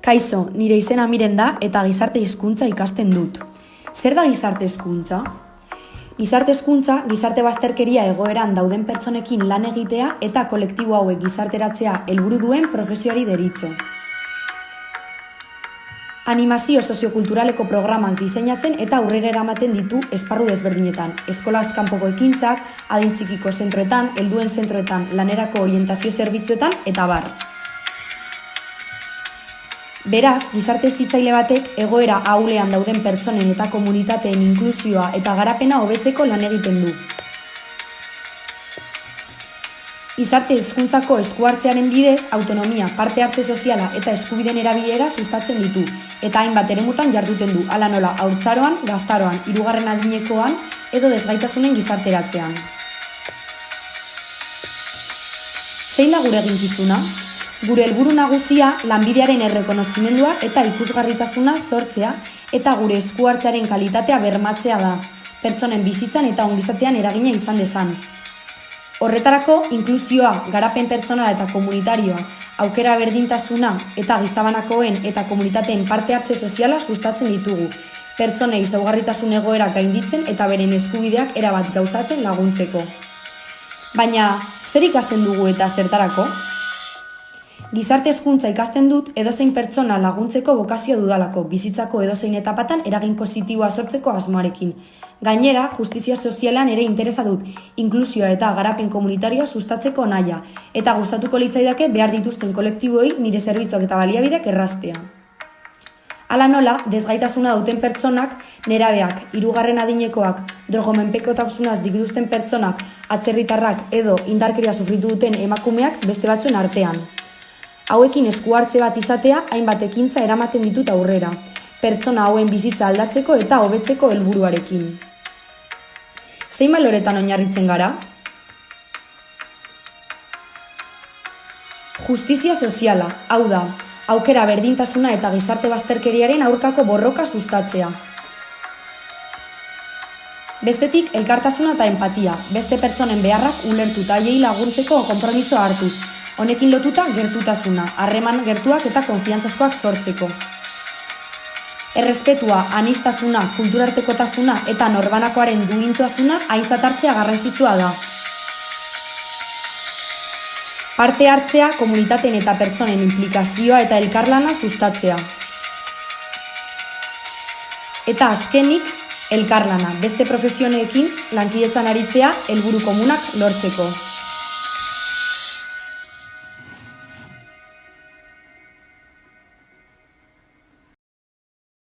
Kaixo, nire izena Miren da eta gizarte hizkuntza ikasten dut. Zer da gizarte hezkuntza? Gizarte hezkuntza, gizarte bazterkeria egoeran dauden pertsonekin lan egitea eta kolektibo hauek gizarteratzea helburu duen profesioari deritzo. Animazio soziokulturaleko programak diseinatzen eta aurrera eramaten ditu esparru desberdinetan, eskolaz kanpoko ekintzak, adin txikiko zentroetan, helduen zentroetan, lanerako orientazio zerbitzuetan eta abar. Beraz, gizarte hezitzaile batek egoera ahulean dauden pertsonen eta komunitateen inklusioa eta garapena hobetzeko lan egiten du. Gizarte hezkuntzako esku hartzearen bidez, autonomia, parte hartze soziala eta eskubideen erabilera sustatzen ditu, eta hainbat eremutan jarduten du, hala nola haurtzaroan, gaztaroan, hirugarren adinekoan edo desgaitasunen gizarteratzean. Zein da gure eginkizuna? Gure helburu nagusia lanbidearen errekonozimendua eta ikusgarritasuna sortzea eta gure esku hartzearen kalitatea bermatzea da, pertsonen bizitzan eta ongizatean eragina izan dezan. Horretarako, inklusioa, garapen pertsonala eta komunitarioa, aukera berdintasuna eta gizabanakoen eta komunitateen parte hartze soziala sustatzen ditugu, pertsonei ezaugarritasun egoera gainditzen eta beren eskubideak erabat gauzatzen laguntzeko. Baina, zer ikasten dugu eta zertarako? Gizarte hezkuntza ikasten dut edozein pertsona laguntzeko bokazio dudalako, bizitzako edozein etapatan eragin positiboa sortzeko asmoarekin. Gainera, justizia sozialean ere interesa dut, inklusioa eta garapen komunitarioa sustatzeko nahia, eta gustatuko litzaidake behar dituzten kolektiboei nire zerbitzuak eta baliabideak erraztea. Hala nola, desgaitasuna duten pertsonak, nerabeak, hirugarren adinekoak, drogomenpekotasunaz dituzten pertsonak, atzerritarrak edo indarkeria sufritu duten emakumeak beste batzuen artean. Hauekin esku hartze bat izatea hainbat ekintza eramaten ditut aurrera, pertsona hauen bizitza aldatzeko eta hobetzeko helburuarekin. Zein baloretan oinarritzen gara? Justizia soziala, hau da, aukera berdintasuna eta gizarte bazterkeriaren aurkako borroka sustatzea. Bestetik, elkartasuna eta empatia, beste pertsonen beharrak ulertu eta haiei laguntzeko konpromisoa hartuz. Honekin lotuta gertutasuna, harreman gertuak eta konfiantzazkoak sortzeko. Errespetua, aniztasuna, kulturartekotasuna eta norbanakoaren duintasuna aintzat hartzea garrantzitsua da. Parte hartzea, komunitateen eta pertsonen inplikazioa eta elkarlana sustatzea. Eta azkenik, elkarlana, beste profesioneekin lankidetzan aritzea helburu komunak lortzeko.